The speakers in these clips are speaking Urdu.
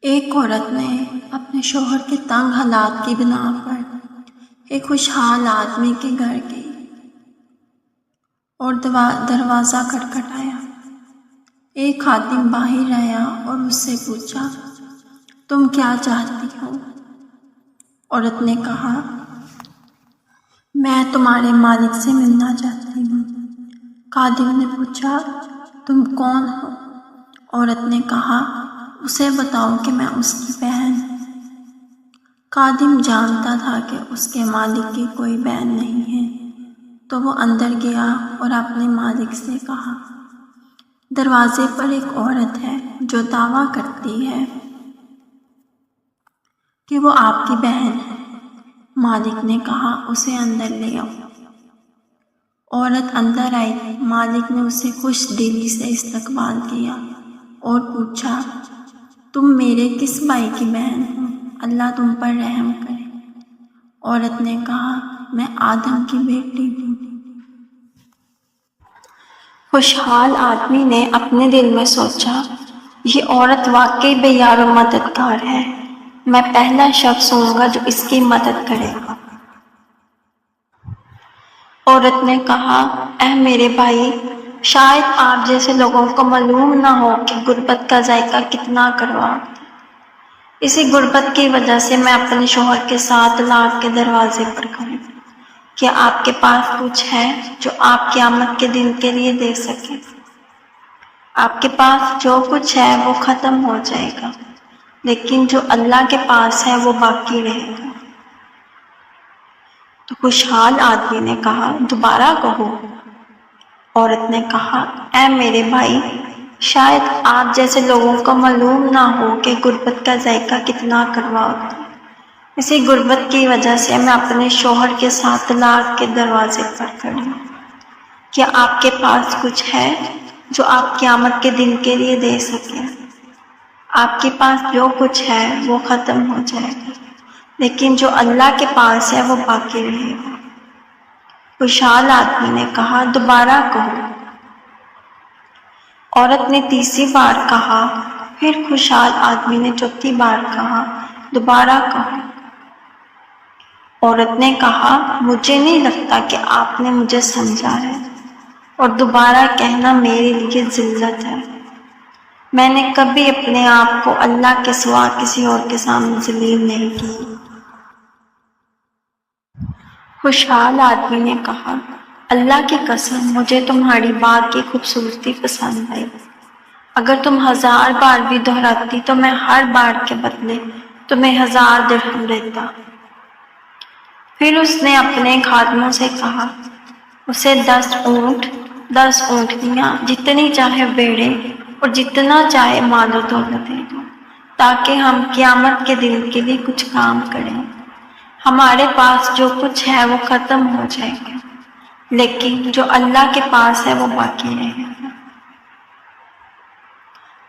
ایک عورت نے اپنے شوہر کے تنگ حالات کی بنا پر ایک خوشحال آدمی کے گھر گئی اور دروازہ کھٹکھٹایا۔ ایک خادم باہر آیا اور اس سے پوچھا، تم کیا چاہتی ہو؟ عورت نے کہا، میں تمہارے مالک سے ملنا چاہتی ہوں۔ خادم نے پوچھا، تم کون ہو؟ عورت نے کہا، اسے بتاؤ کہ میں اس کی بہن ہوں۔ خادم جانتا تھا کہ اس کے مالک کی کوئی بہن نہیں ہے، تو وہ اندر گیا اور اپنے مالک سے کہا، دروازے پر ایک عورت ہے جو دعویٰ کرتی ہے کہ وہ آپ کی بہن ہے۔ مالک نے کہا، اسے اندر لے آؤ۔ عورت اندر آئی۔ مالک نے اسے خوش دلی سے استقبال کیا اور پوچھا، تم میرے کس بھائی کی بہن ہو؟ اللہ تم پر رحم کرے۔ عورت نے کہا، میں آدم کی بیٹی ہوں۔ خوشحال آدمی نے اپنے دل میں سوچا، یہ عورت واقعی بے یار و مددگار ہے، میں پہلا شخص ہوں گا جو اس کی مدد کرے گا۔ عورت نے کہا، اے میرے بھائی، شاید آپ جیسے لوگوں کو معلوم نہ ہو کہ غربت کا ذائقہ کتنا کڑوا ہوتا ہے۔ اسی غربت کی وجہ سے میں اپنے شوہر کے ساتھ طلاق کے دروازے پر کھڑی ہوں۔ کیا آپ کے پاس کچھ ہے جو آپ قیامت کے دن کے لیے دے سکیں؟ آپ کے پاس جو کچھ ہے وہ ختم ہو جائے گا، لیکن جو اللہ کے پاس ہے وہ باقی رہے گا۔ تو خوشحال آدمی نے کہا، دوبارہ کہو۔ عورت نے کہا، اے میرے بھائی، شاید آپ جیسے لوگوں کو معلوم نہ ہو کہ غربت کا ذائقہ کتنا کڑوا ہوتا ہے۔ اسی غربت کی وجہ سے میں اپنے شوہر کے ساتھ طلاق کے دروازے پر کھڑی ہوں۔ کیا آپ کے پاس کچھ ہے جو آپ قیامت کے دن کے لیے دے سکیں؟ آپ کے پاس جو کچھ ہے وہ ختم ہو جائے گا، لیکن جو اللہ کے پاس ہے وہ باقی رہے گا۔ خوشحال آدمی نے کہا، دوبارہ کہو۔ عورت نے تیسری بار کہا۔ پھر خوشحال آدمی نے چوتھی بار کہا، دوبارہ کہو۔ عورت نے کہا، مجھے نہیں لگتا کہ آپ نے مجھے سمجھا ہے، اور دوبارہ کہنا میرے لیے ذلت ہے۔ میں نے کبھی اپنے آپ کو اللہ کے سوا کسی اور کے سامنے ذلیل نہیں کی۔ خوشحال آدمی نے کہا، اللہ کی قسم، مجھے تمہاری بات کی خوبصورتی پسند آئی۔ اگر تم 1000 بار بھی دہراتی تو میں ہر بار کے بدلے تمہیں 1000 درہم دیتا۔ پھر اس نے اپنے خادموں سے کہا، اسے 10 اونٹ، 10 اونٹنیاں، جتنی چاہے بیڑے اور جتنا چاہے مال و دولت دے دو، تاکہ ہم قیامت کے دن کے لیے کچھ کام کریں۔ ہمارے پاس جو کچھ ہے وہ ختم ہو جائے گا، لیکن جو اللہ کے پاس ہے وہ باقی رہے گا۔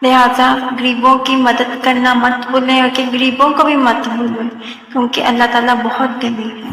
لہٰذا غریبوں کی مدد کرنا مت بھولیں، اور کہ غریبوں کو بھی مت بھولیں، کیونکہ اللہ تعالیٰ بہت غنی ہے۔